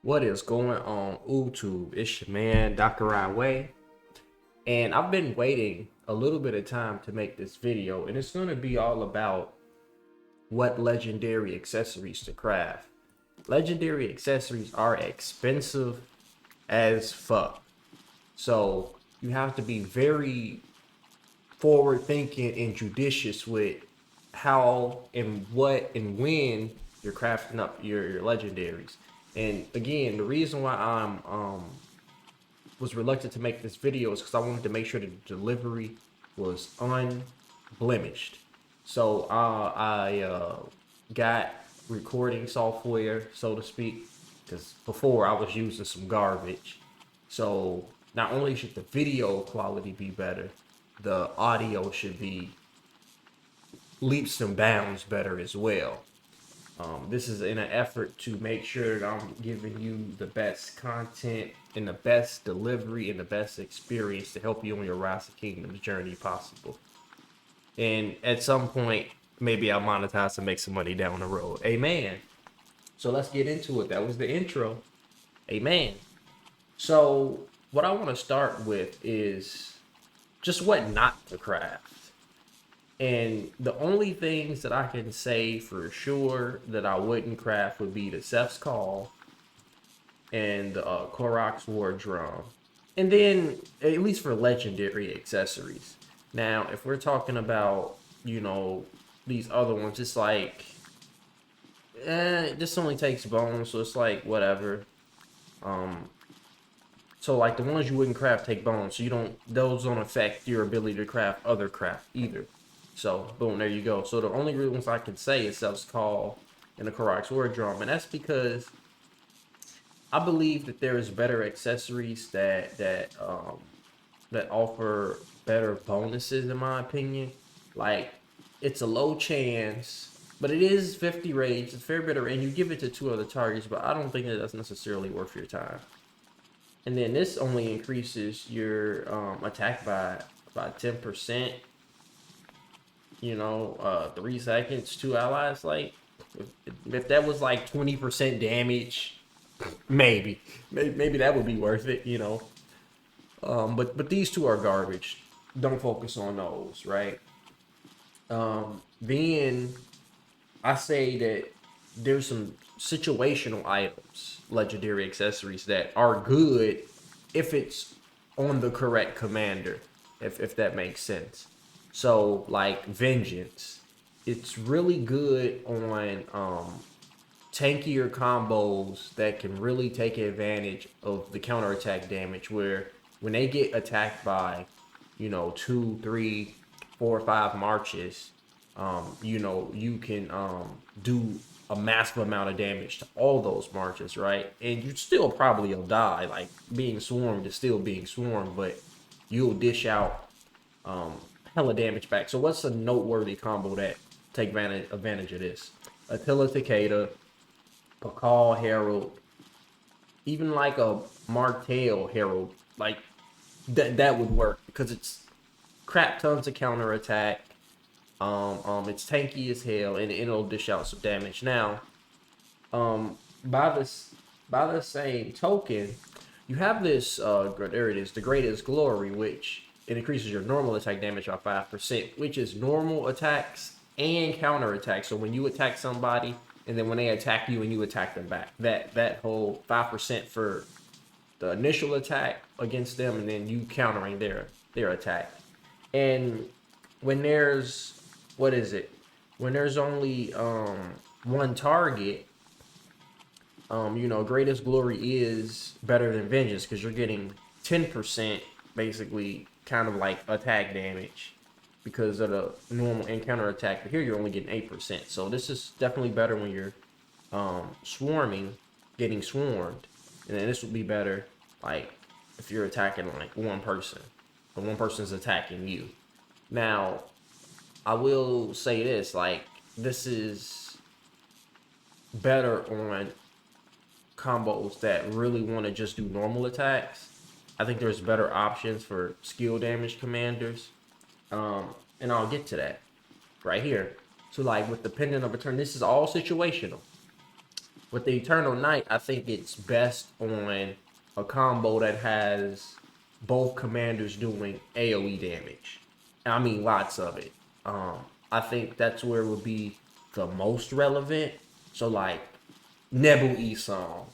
What is going on YouTube? It's your man Dagger Way, and I've been waiting a little bit of time to make this video, and it's gonna be all about what legendary accessories to craft. Legendary accessories are expensive as fuck, so you have to be very forward thinking and judicious with how and what and when you're crafting up your legendaries. And again, the reason why I'm was reluctant to make this video is because I wanted to make sure that the delivery was unblemished. So I got recording software, so to speak, because before I was using some garbage. So not only should the video quality be better, the audio should be leaps and bounds better as well. This is in an effort to make sure that I'm giving you the best content and the best delivery and the best experience to help you on your Rise of Kingdoms journey possible. And at some point, maybe I'll monetize and make some money down the road. Amen. So let's get into it. That was the intro. Amen. So what I want to start with is just what not to craft. And the only things that I can say for sure that I wouldn't craft would be the Seth's Call and the Korok's War Drum. And then, at least for legendary accessories. Now, if we're talking about, these other ones, it's like, this only takes bones, so it's like, whatever. So like the ones you wouldn't craft take bones, so those don't affect your ability to craft other craft either. So boom, there you go. So the only real ones I can say is Self's Call and the Korok's War Drum, and that's because I believe that there is better accessories that offer better bonuses in my opinion. Like it's a low chance, but it is 50 rage. It's fair better, and you give it to two other targets, but I don't think that that's necessarily worth your time. And then this only increases your attack by 10%. 3 seconds, 2 allies. Like, if that was like 20% damage, maybe that would be worth it. But these two are garbage. Don't focus on those, right? Then I say that there's some situational items, legendary accessories that are good if it's on the correct commander, if that makes sense. So like Vengeance, it's really good on tankier combos that can really take advantage of the counterattack damage where when they get attacked by, 2, 3, 4, 5 marches, you can do a massive amount of damage to all those marches, right? And you still probably will die. Like being swarmed is still being swarmed, but you'll dish out hella damage back. So what's a noteworthy combo that take advantage of this? Attila Takeda, Pakal Herald, even like a Martell Herald, like that would work because it's crap tons of counterattack. It's tanky as hell and it'll dish out some damage. Now, by the same token, you have this there it is, the Greatest Glory, which it increases your normal attack damage by 5%, which is normal attacks and counter attacks. So when you attack somebody and then when they attack you and you attack them back, that whole 5% for the initial attack against them and then you countering their attack. And when there's when there's only one target, Greatest Glory is better than Vengeance because you're getting 10% basically kind of like attack damage because of the normal and counter attack. But here you're only getting 8%. So this is definitely better when you're getting swarmed. And then this would be better like if you're attacking like one person, but one person's attacking you. Now, I will say this, like this is better on combos that really want to just do normal attacks. I think there's better options for skill damage commanders. And I'll get to that right here. So like with the Pendant of Eternity, this is all situational. With the Eternal Knight, I think it's best on a combo that has both commanders doing AoE damage. I mean, lots of it. I think that's where it would be the most relevant. So like Nebu Esong,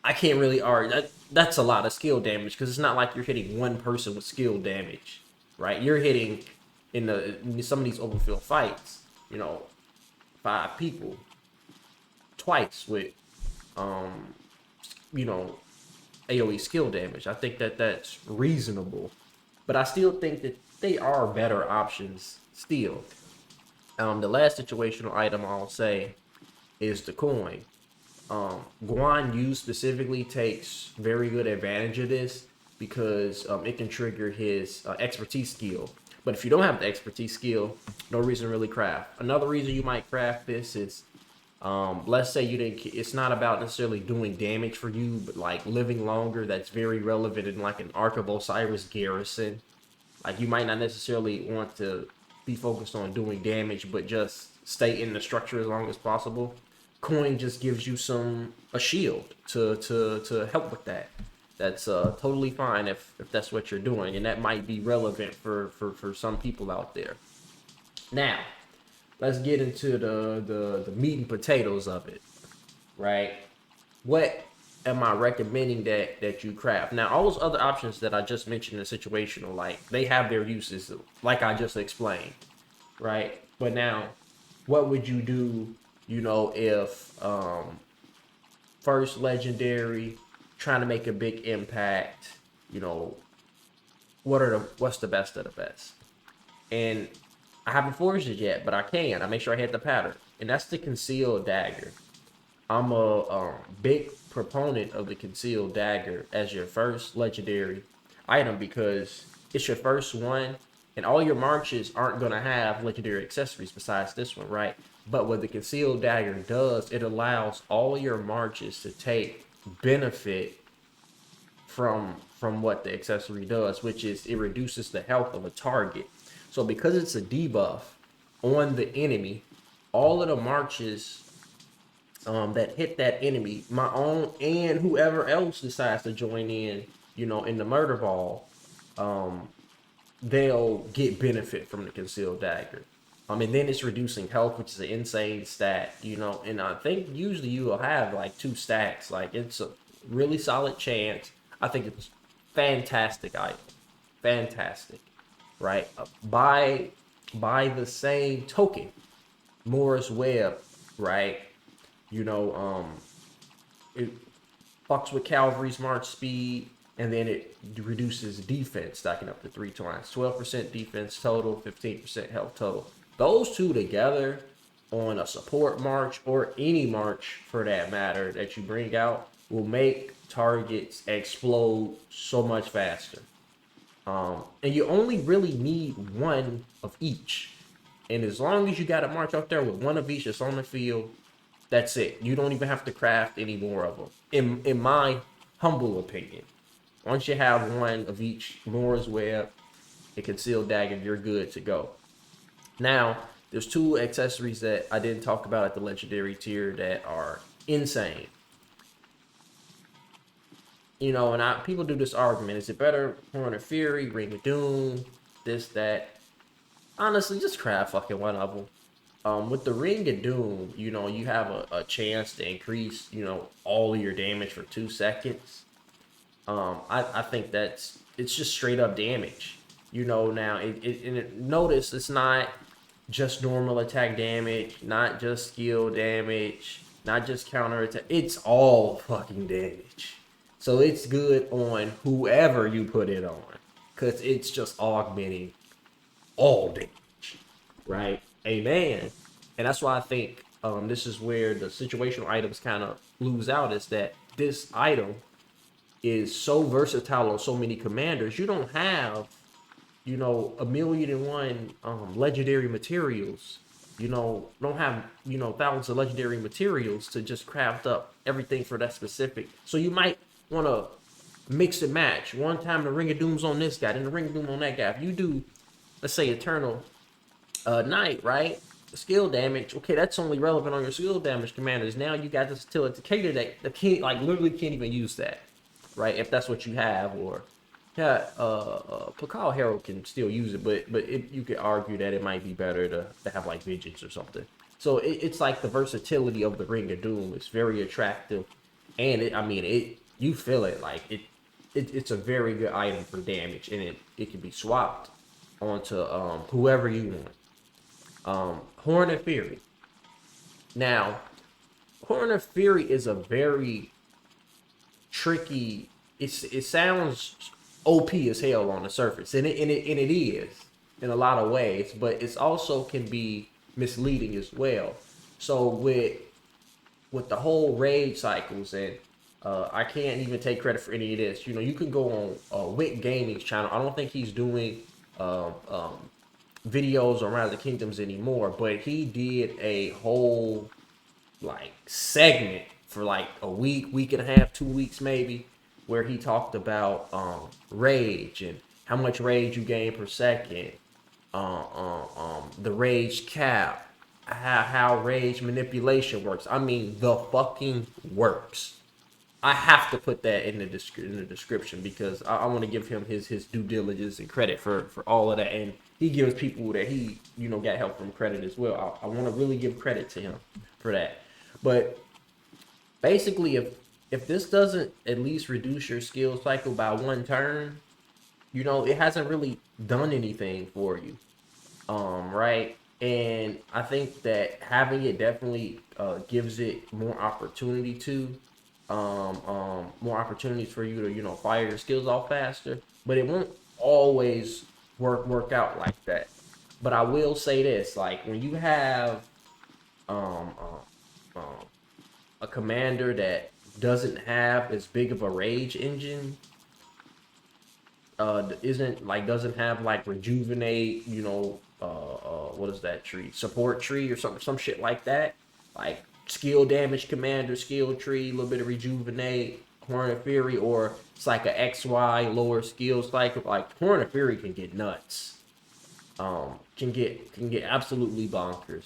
I can't really argue that's a lot of skill damage because it's not like you're hitting one person with skill damage, right? You're hitting in some of these overfield fights, 5 people twice with um, you know, AoE skill damage. I think that that's reasonable, but I still think that they are better options still. The last situational item I'll say is the coin. Guan Yu specifically takes very good advantage of this because it can trigger his expertise skill. But if you don't have the expertise skill, no reason to really craft. Another reason you might craft this is, let's say you didn't. It's not about necessarily doing damage for you, but like living longer. That's very relevant in like an Ark of Osiris garrison. Like you might not necessarily want to be focused on doing damage, but just stay in the structure as long as possible. Coin just gives you a shield to help with that. That's totally fine if that's what you're doing, and that might be relevant for some people out there. Now, let's get into the meat and potatoes of it, right? What am I recommending that you craft? Now, all those other options that I just mentioned in situational, like they have their uses, like I just explained, right? But now, what would you do? If first legendary, trying to make a big impact, what's the best of the best? And I haven't forged it yet, but I can. I make sure I hit the pattern, and that's the concealed dagger. I'm a big proponent of the concealed dagger as your first legendary item because it's your first one, and all your marches aren't gonna have legendary accessories besides this one, right? But what the concealed dagger does, it allows all your marches to take benefit from what the accessory does, which is it reduces the health of a target. So because it's a debuff on the enemy, all of the marches that hit that enemy, my own and whoever else decides to join in the murder ball, they'll get benefit from the concealed dagger. And then it's reducing health, which is an insane stat, and I think usually you will have like 2 stacks. Like it's a really solid chance. I think it's fantastic item. Fantastic. Right? By the same token, Mora's Web, right? It fucks with cavalry's march speed, and then it reduces defense, stacking up to 3 times. 12% defense total, 15% health total. Those two together on a support march or any march for that matter that you bring out will make targets explode so much faster. And you only really need one of each. And as long as you got a march out there with one of each that's on the field, that's it. You don't even have to craft any more of them. In my humble opinion, once you have one of each, Mora's Web, a concealed dagger, you're good to go. Now, there's 2 accessories that I didn't talk about at the legendary tier that are insane. And people do this argument: is it better Horn of Fury, Ring of Doom, this, that? Honestly, just craft fucking one of them. With the Ring of Doom, you have a chance to increase, all of your damage for 2 seconds. I think it's just straight up damage. Now notice it's not just normal attack damage, not just skill damage, not just counter attack. It's all fucking damage. So it's good on whoever you put it on, because it's just augmenting all damage, right? Amen. And that's why I think this is where the situational items kind of lose out, is that this item is so versatile on so many commanders. You don't have, 1,000,001 legendary materials. Don't have, thousands of legendary materials to just craft up everything for that specific. So you might want to mix and match. One time the Ring of Doom's on this guy, then the Ring of Doom on that guy. If you do, let's say, Eternal Night, right? skill damage, okay, that's only relevant on your skill damage commanders. Now you got this till it's a cater that the kid like literally can't even use that, right? If that's what you have, or yeah, Pakal Herald can still use it, but you could argue that it might be better to have like Vengeance or something. So it's like the versatility of the Ring of Doom is very attractive, and I mean you feel it like it's a very good item for damage, and it can be swapped onto whoever you want. Horn of Fury. Now, Horn of Fury is a very tricky. It sounds OP as hell on the surface, and it is in a lot of ways, but it's also can be misleading as well. So with the whole raid cycles, and I can't even take credit for any of this. You know, you can go on Wick Gaming's channel. I don't think he's doing videos around the kingdoms anymore, but he did a whole like segment for like a week and a half, 2 weeks maybe, where he talked about rage and how much rage you gain per second, the rage cap, how rage manipulation works. I mean, the fucking works. I have to put that in the description because I want to give him his due diligence and credit for all of that, and he gives people that he got help from credit as well. I want to really give credit to him for that. But basically, if this doesn't at least reduce your skill cycle by 1 turn, it hasn't really done anything for you, right? And I think that having it definitely gives it more opportunity to more opportunities for you to fire your skills off faster, but it won't always work out like that. But I will say this, like when you have um, um, um, a commander that doesn't have as big of a rage engine, doesn't have like rejuvenate, what is that tree, support tree or something, some shit like that, like skill damage commander skill tree, a little bit of rejuvenate, Horn of Fury, or it's like a XY lower skill cycle. Like Horn of Fury can get nuts, can get absolutely bonkers.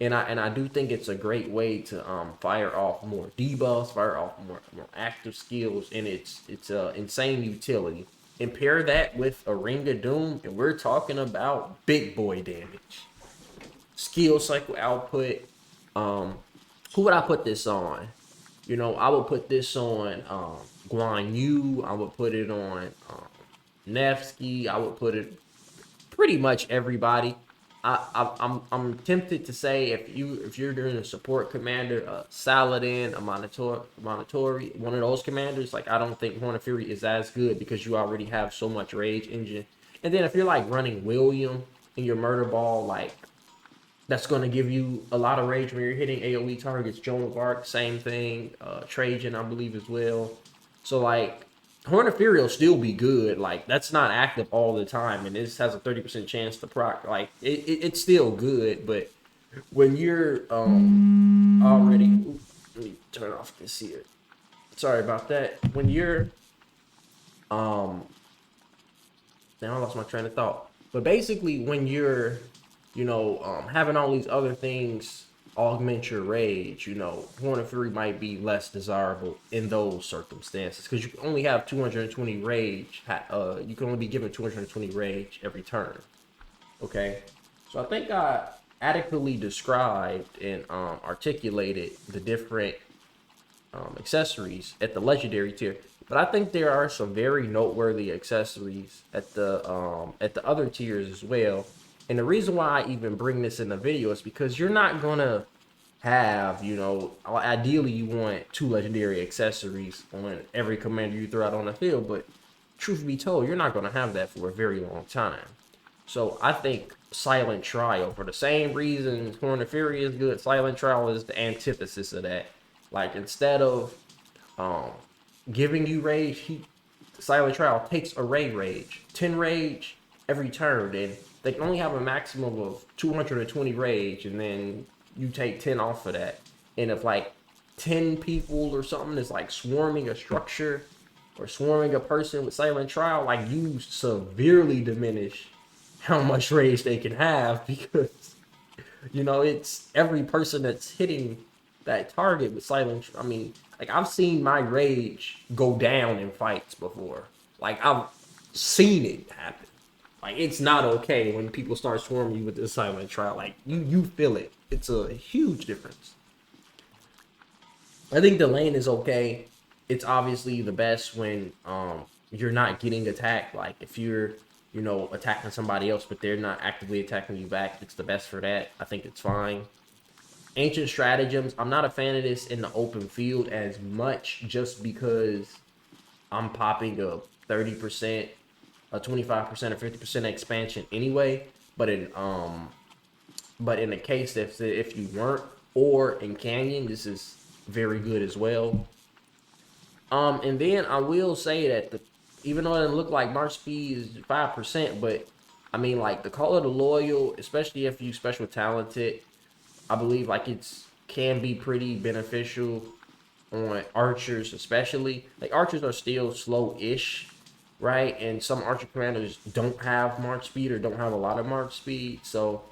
And I do think it's a great way to fire off more debuffs, fire off more active skills, and it's a insane utility. And pair that with a Ring of Doom, and we're talking about big boy damage, skill cycle output. Who would I put this on? I would put this on Guan Yu. I would put it on Nevsky. I would put it pretty much everybody. I'm tempted to say if you're doing a support commander, Saladin, a Monitori, one of those commanders, like I don't think Horn of Fury is as good because you already have so much rage engine. And then if you're like running William in your murder ball, like that's going to give you a lot of rage when you're hitting AoE targets. Joan of Arc, same thing. Trajan, I believe, as well. So, like, Horn of Fury will still be good. Like, that's not active all the time, and this has a 30% chance to proc. Like, it's still good, but when you're already... Ooh, let me turn off this here. Sorry about that. When you're... Now I lost my train of thought. But basically, when you're... having all these other things augment your rage, Horn of Fury might be less desirable in those circumstances because you only have 220 rage. You can only be given 220 rage every turn. Okay, so I think I adequately described and articulated the different accessories at the legendary tier. But I think there are some very noteworthy accessories at the other tiers as well. And the reason why I even bring this in the video is because you're not gonna have, ideally you want 2 legendary accessories on every commander you throw out on the field, but truth be told, you're not gonna have that for a very long time. So I think Silent Trial, for the same reason Horn of Fury is good, Silent Trial is the antithesis of that. Like instead of giving you rage, Silent Trial takes away rage, 10 rage every turn, and they can only have a maximum of 220 rage, and then you take 10 off of that. And if like 10 people or something is like swarming a structure or swarming a person with Silent Trial, like you severely diminish how much rage they can have because You know, it's every person that's hitting that target with silent. I mean, like I've seen my rage go down in fights before. Like I've seen it happen. Like it's not okay when people start swarming you with this silent trial. Like you feel it. It's a huge difference. I think the lane is okay. It's obviously the best when you're not getting attacked. Like if you're, you know, attacking somebody else but they're not actively attacking you back, it's the best for that. I think it's fine. Ancient stratagems, I'm not a fan of this in the open field as much just because I'm popping a 30%, a 25% or 50% expansion anyway. But in the case that if you weren't, or in Canyon, this is very good as well. And then I will say that even though it doesn't look like March speed is 5%, but I mean like the Call of the Loyal, especially if you special talented, I believe like it's can be pretty beneficial on archers, especially. Like archers are still slow-ish, right? And some archer commanders don't have March speed or don't have a lot of March speed, so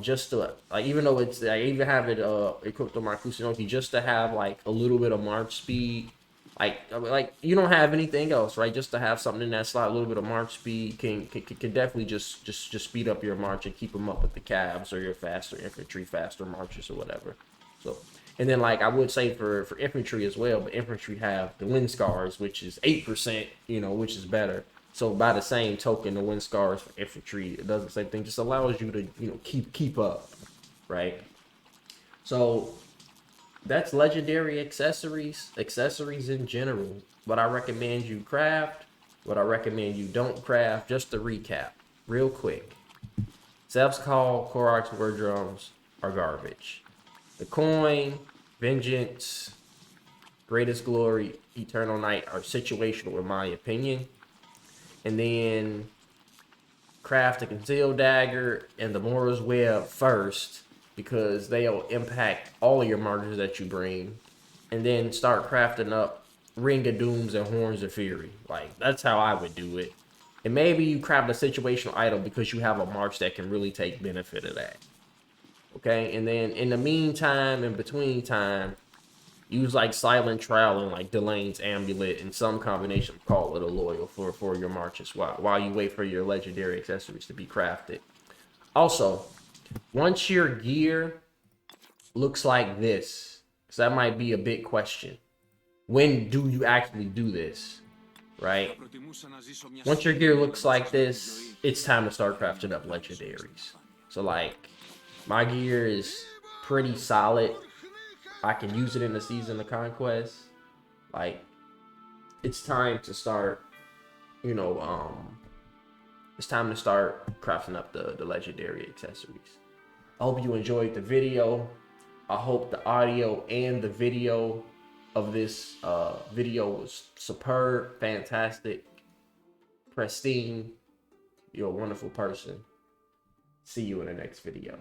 just to like even though it's I even have it equipped on my Kusunoki just to have like a little bit of March speed, like you don't have anything else, right? Just to have something in that slot, a little bit of March speed can definitely just speed up your march and keep them up with the cabs or your faster infantry, faster marches or whatever. So and then like I would say for infantry as well, but infantry have the wind scars, which is 8%, you know, which is better. So by the same token, the wind scars for infantry, it does the same thing. Just allows you to, you know, keep up, right? So that's legendary accessories, accessories in general. What I recommend you craft, what I recommend you don't craft. Just to recap, real quick. Zev's Call, Korok's War Drums are garbage. The Coin, Vengeance, Greatest Glory, Eternal Night are situational in my opinion. And then craft the Concealed Dagger and the Mora's Web first because they'll impact all of your markers that you bring. And then start crafting up Ring of Dooms and Horns of Fury. Like, that's how I would do it. And maybe you craft a situational item because you have a march that can really take benefit of that. Okay, and then in the meantime, in between time, use like Silent Trial and like Delane's Amulet and some combination of Call of the Loyal for your marches while you wait for your legendary accessories to be crafted. Also, once your gear looks like this, because that might be a big question. When do you actually do this, right? Once your gear looks like this, it's time to start crafting up legendaries. So like, my gear is pretty solid. I can use it in the Season of Conquest. Like, it's time to start, you know, it's time to start crafting up the legendary accessories. I hope you enjoyed the video. I hope the audio and the video of this video was superb, fantastic, pristine. You're a wonderful person. See you in the next video.